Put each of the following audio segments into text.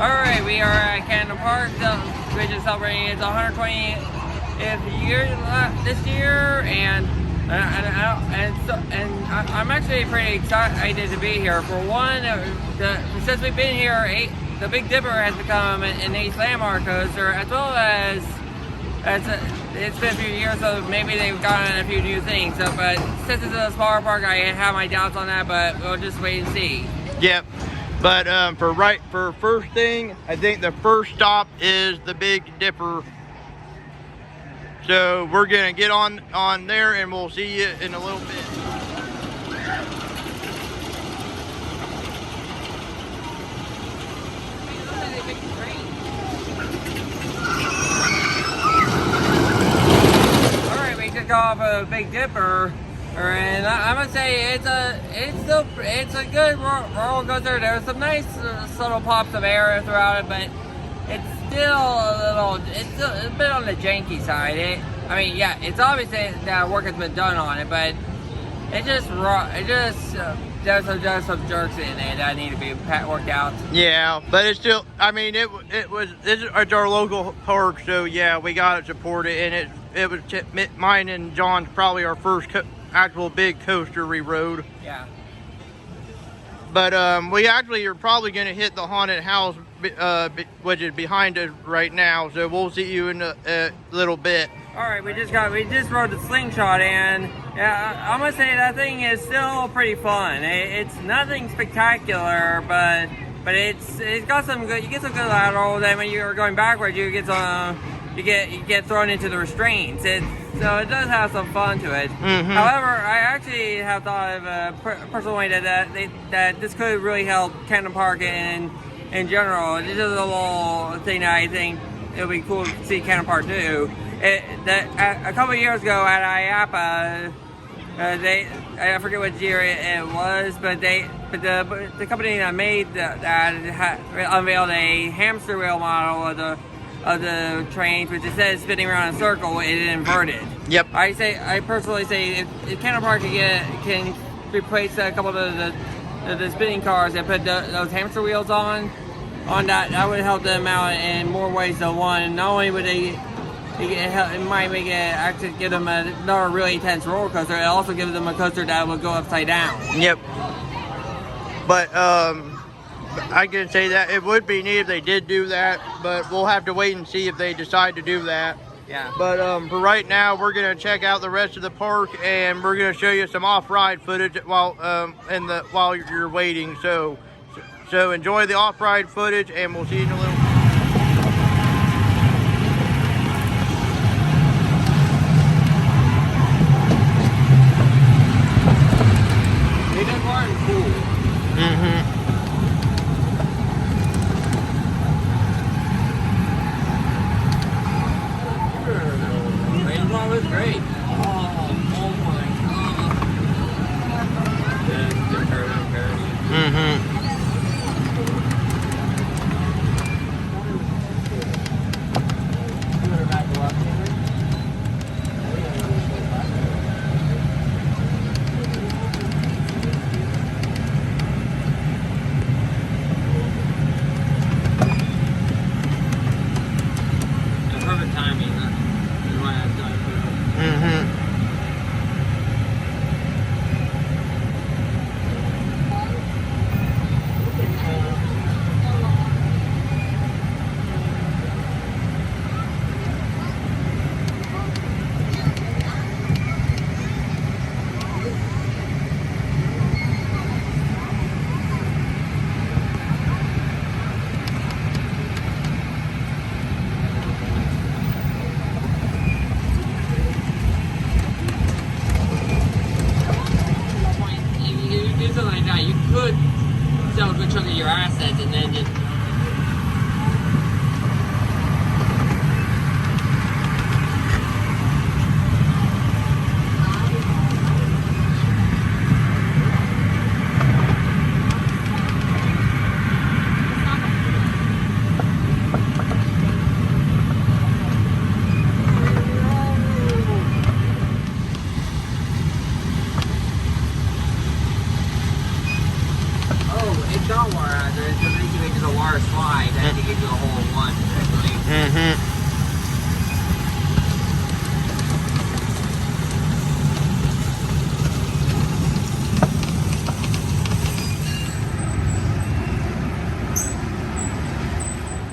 Alright, we are at Camden Park, which is celebrating its 120th year this year, and I'm actually pretty excited to be here. For one, since we've been here, the Big Dipper has become an Ace landmark coaster, as well as it's been a few years, so maybe they've gotten a few new things. So, but since it's a smaller park, I have my doubts on that, but we'll just wait and see. Yep. But for first thing, I think the first stop is the Big Dipper. So we're gonna get on there, and we'll see you in a little bit. All right, we just got off a Big Dipper. And I must say it's a good roller coaster. There's some nice subtle pops of air throughout it, but it's still it's a bit on the janky side. I mean, yeah, it's obviously that work has been done on it, but there's some jerks in it that need to be worked out. Yeah, but it's still, I mean, it's our local park, so yeah, we gotta support it, and it was mine and John's probably our first actual big coaster we rode. Yeah. But we actually are probably going to hit the haunted house, which is behind us right now. So we'll see you in a little bit. All right, we just rode the slingshot, and yeah, I'm gonna say that thing is still pretty fun. It's nothing spectacular, but it's got some good. You get some good lateral. Then when you're going backwards, you get thrown into the restraints. So it does have some fun to it. Mm-hmm. However, I actually have thought of personally that this could really help Camden Park in general. This is a little thing that I think it would be cool to see Camden Park do. A couple of years ago at IAPA, I forget what year it was, but the company that made that unveiled a hamster wheel model of the trains, which instead of spinning around in a circle, it inverted. Yep. I personally say if Camden Park can replace a couple of the spinning cars and put those hamster wheels on that would help them out in more ways than one. Not only would it might make it actually give them another really intense roller coaster, it also gives them a coaster that will go upside down. Yep. But I can say that it would be neat if they did do that, but we'll have to wait and see if they decide to do that. Yeah. But for right now, we're gonna check out the rest of the park, and we're gonna show you some off-ride footage while you're waiting. So enjoy the off-ride footage, and we'll see you in a little. They done Martin cool. Mm-hmm. Rainbow was great. Oh my god. Mm-hmm. ride that to give you a whole one.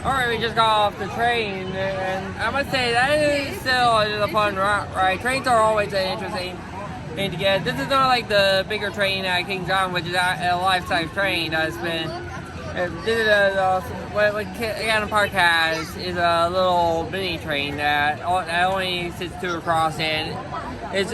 Alright, we just got off the train, and I must say that is still a fun ride. Trains are always an interesting thing to get. This is not like the bigger train at Kings Island, which is a life-size train that's been. This is what Camden Park has is a little mini train that only sits two across, and it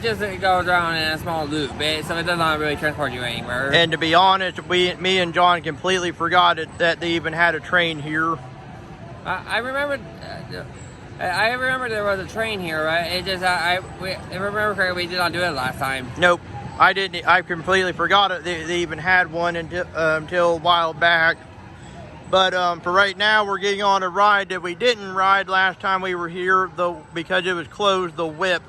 just goes around in a small loop, so it does not really transport you anywhere. And to be honest, me and John completely forgot that they even had a train here. I remember there was a train here, right? It just if I remember correctly, we did not do it last time. Nope, I didn't. I completely forgot it. They even had one until a while back. But for right now, we're getting on a ride that we didn't ride last time we were here, though, because it was closed. The Whip.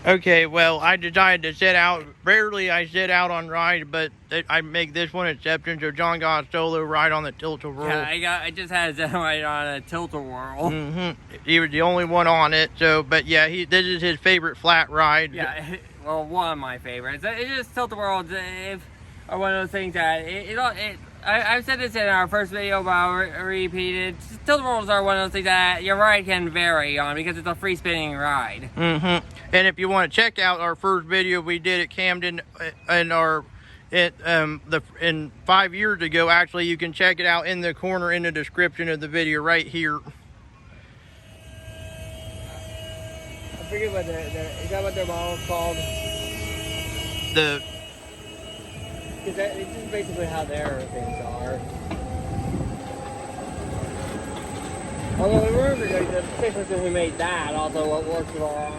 Okay, well, I decided to sit out. Rarely I sit out on ride, but I make this one exception. So John got a solo ride on the Tilt-A-Whirl. Yeah, I just had a ride on a Tilt-A-Whirl. He was the only one on it. So, but yeah, this is his favorite flat ride. Yeah, well, one of my favorites. It's just Tilt-A-Whirl are one of those things that I've said this in our first video, but I'll repeat it. Tilt-A-Whirls are one of those things that your ride can vary on because it's a free spinning ride. And if you want to check out our first video we did at Camden in 5 years ago, actually, you can check it out in the corner in the description of the video right here. I forget what is that what their model's called? It's just basically how their things are. Although we were the person who made that also what works with our arm.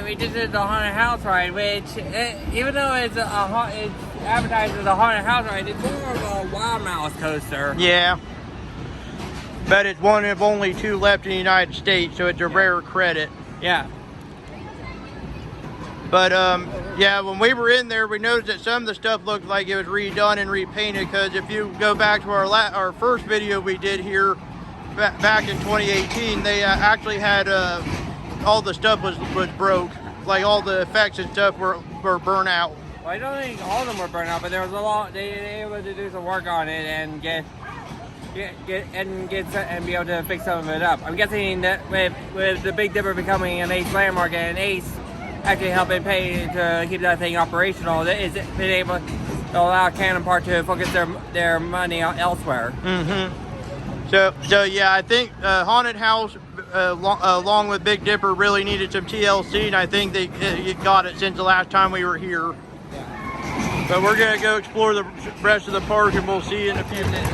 We just did the haunted house ride, which even though it's advertised as a haunted house ride, it's more of a wild mouse coaster. Yeah, but it's one of only two left in the United States, so it's a rare credit. Yeah. But yeah, when we were in there, we noticed that some of the stuff looked like it was redone and repainted. Because if you go back to our first video we did here back in 2018, they actually had all the stuff was broke, like all the effects and stuff were burnt out. Well, I don't think all of them were burnt out, but there was a lot. They were able to do some work on it and be able to fix some of it up. I'm guessing that with the Big Dipper becoming an Ace landmark and Ace actually helping pay to keep that thing operational, it's been able to allow Camden Park to focus their money elsewhere. So yeah, I think Haunted House, along with Big Dipper, really needed some TLC, and I think they got it since the last time we were here. Yeah. But we're gonna go explore the rest of the park, and we'll see you in a few minutes.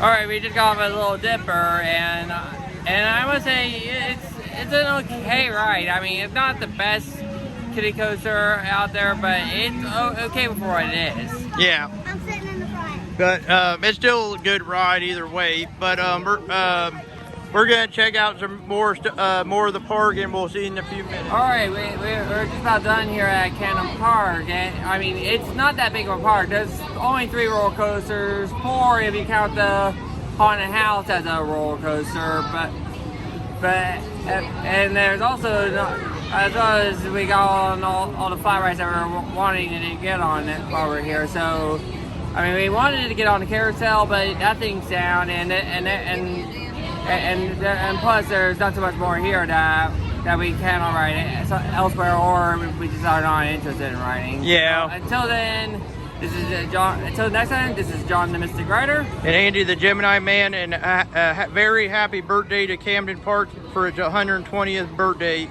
All right, we just got a little dipper, and I must say it's an okay ride. I mean, it's not the best kiddie coaster out there, but it's okay for what it is. Yeah. I'm sitting in the front. But it's still a good ride either way. But we're gonna check out some more of the park, and we'll see you in a few minutes. All right, we're just about done here at Camden Park, and I mean it's not that big of a park. There's only 3 roller coasters, 4 if you count the haunted house as a roller coaster. And there's also, as well as we got on all the fly rides that we're wanting to get on while we're here. So, I mean, we wanted to get on the carousel, but that thing's down, and plus there's not too much more here that we cannot ride elsewhere, or we just are not interested in riding. Yeah. So, until then, this is John. Until next time, this is John the Mystic Rider. And Andy the Gemini Man, and very happy birthday to Camden Park for its 120th birthday.